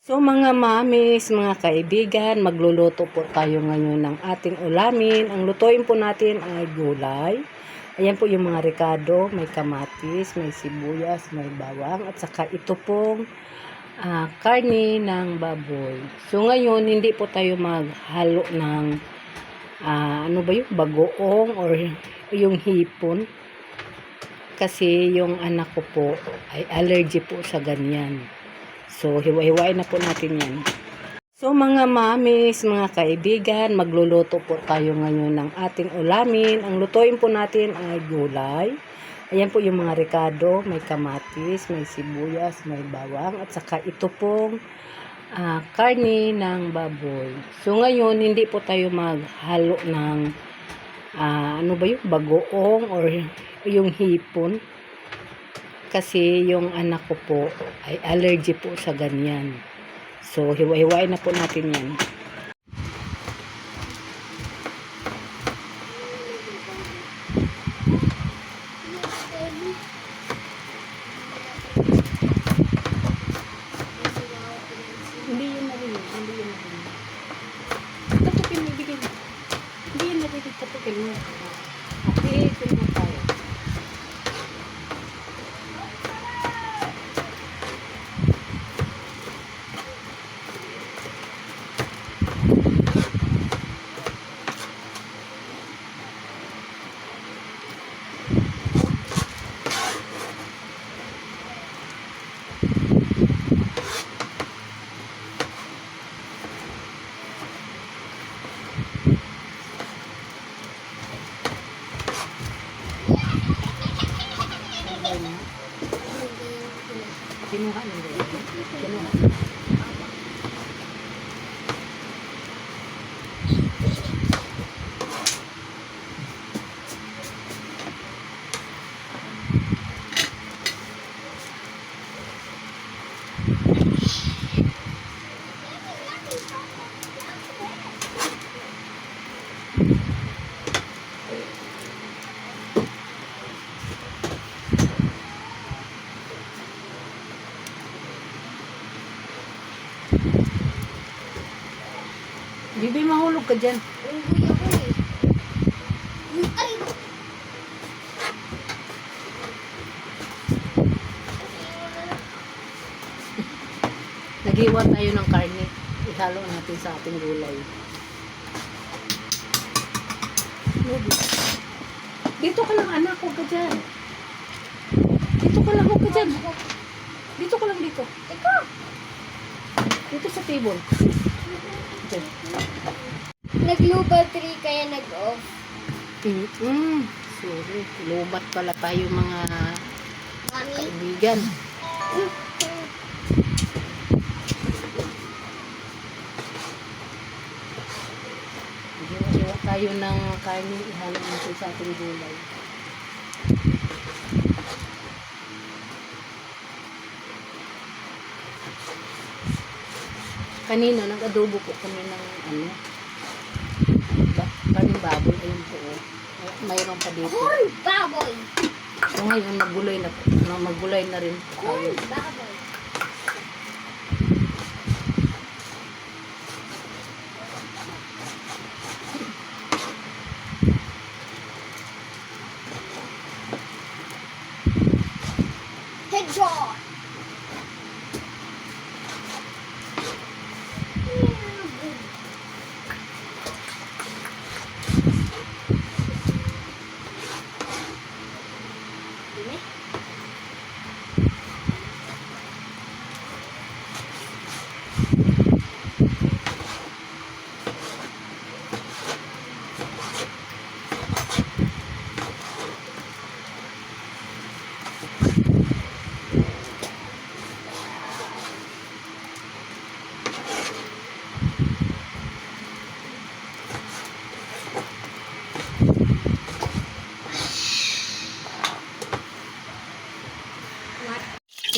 So mga mamis, mga kaibigan, magluluto po tayo ngayon ng ating ulamin. Ang lutuin po natin ay gulay. Ayan po yung mga rekado, may kamatis, may sibuyas, may bawang, at saka ito pong karne ng baboy. So ngayon, hindi po tayo maghalo ng ano ba yung bagoong or yung hipon. Kasi yung anak ko po ay allergy po sa ganyan. So, hiwa-hiwain na po natin yan. So, mga mamis, mga kaibigan, magluluto po tayo ngayon ng ating ulamin. Ang lutuin po natin ay gulay. Ayan po yung mga rekado, may kamatis, may sibuyas, may bawang, at saka ito pong karne ng baboy. So, ngayon, hindi po tayo maghalo ng ano ba yung bagoong or yung hipon. Kasi yung anak ko po ay allergy po sa ganyan. So, hiwa-hiwain na po natin yan. Hindi yun na rin. Hindi yun na rin. Katukin mo, bigyan mo. Hindi yun na rin. Katukin mo. Okay, ito na tayo. Kinuha ng gawin. Kinuha. Bibi, mahulog ka dyan. Naghiwa tayo ng karne. Ihalo natin sa ating gulay. Dito ka lang, anak. Huwag ka dyan. Dito ka lang, huwag ka dyan. Dito ka lang, dito. Ikaw. Dito sa table. Okay. Nag-global 3 kaya nag-off. Sorry. Lubat pala tayo mga Mami? kaibigan. Hiwa tayo ng karne. Ihalo natin sa ating gulay. Kanina, nag-adobo po kami ng karning baboy. Ayun po. Mayroon pa dito. Corn baboy! So ngayon, maggulay na rin po tayo. Corn baboy! Headshot!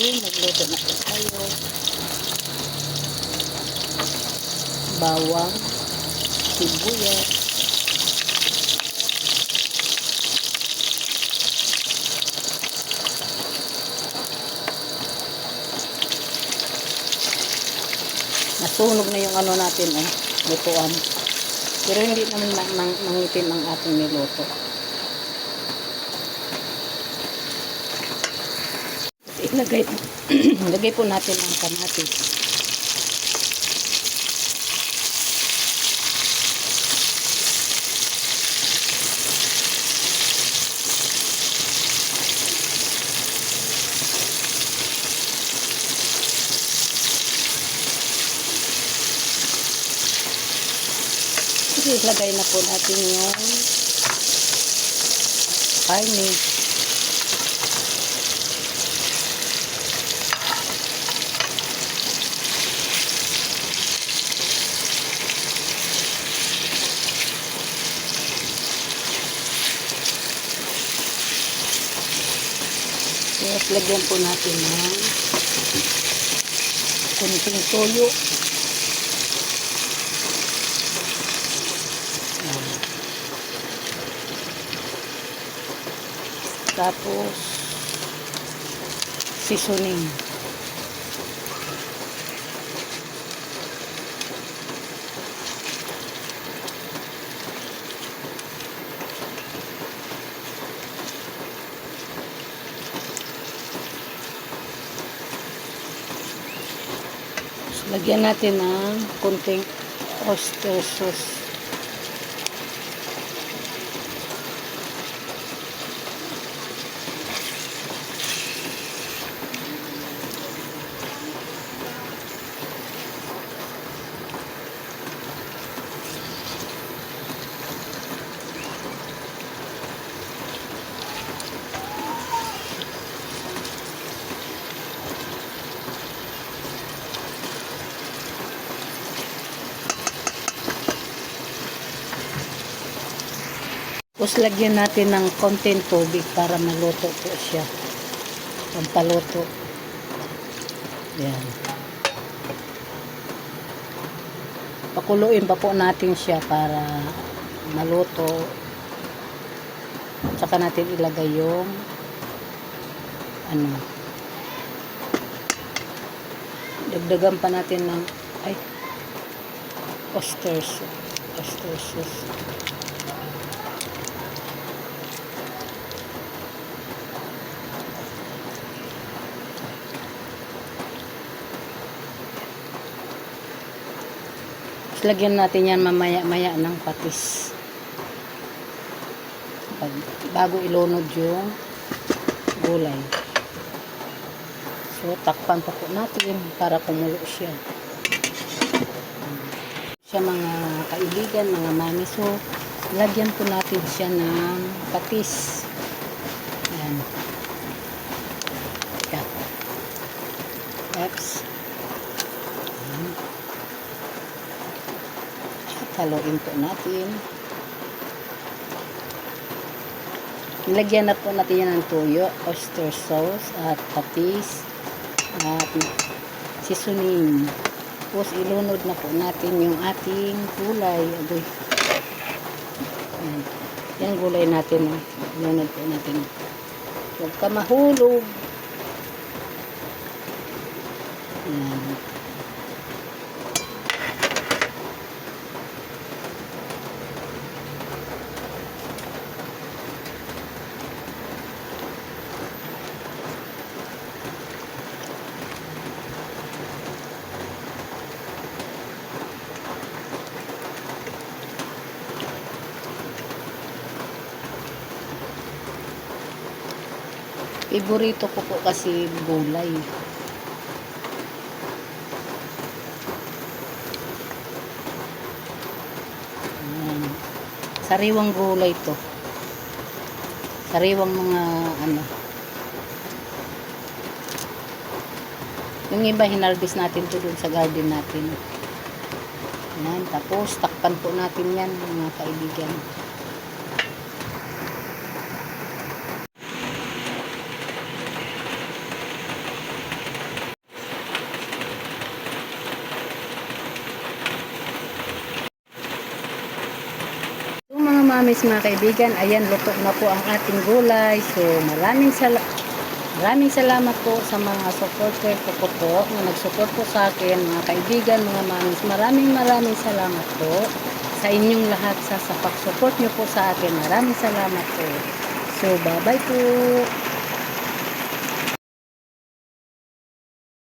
Nagluto na po tayo. Bawang, sibuyas, Nasunog na yung ano natin, lutuan. Pero hindi naman mangitim ang ating niluto. Ilagay, ilagay po natin ang kamatis. Ilagay na po natin yung karne. Tapos lagyan po natin ng kunting toyo. Tapos seasoning. Lagyan natin ng konting oyster sauce. Tapos lagyan natin ng konting tubig para maluto po siya. Pampaluto. Yan. Pakuluin pa po natin siya para maluto. Tsaka natin ilagay yung dagdagan pa natin ng oyster sauce. Lagyan natin yan mamaya-maya ng patis. Bago ilunod yung gulay. So, takpan pa po natin para kumulo siya. Siya mga kaibigan, mga mami. So, lagyan po natin siya ng patis. Ayan. Yan. Oops. Haluin po natin. Nilagyan na po natin yan ng toyo, oyster sauce, at patis, at seasoning. Tapos ilunod na po natin yung ating gulay. Agoy. Yan gulay natin. Ilunod po natin. Huwag ka mahulog. Yan. Favorito ko po kasi gulay. Ayan. Sariwang gulay to. Sariwang mga yung iba hinarvest natin to dun sa garden natin. Ayan. Tapos takpan po natin yan mga kaibigan. Mamis, mga kaibigan, ayan, luto na po ang ating gulay. So, maraming Maraming salamat po sa mga supporter ko po na nag-support po sa akin, mga kaibigan, mga mamis. Maraming salamat po sa inyong lahat sa pag-support nyo po sa akin. Maraming salamat po. So, bye-bye po.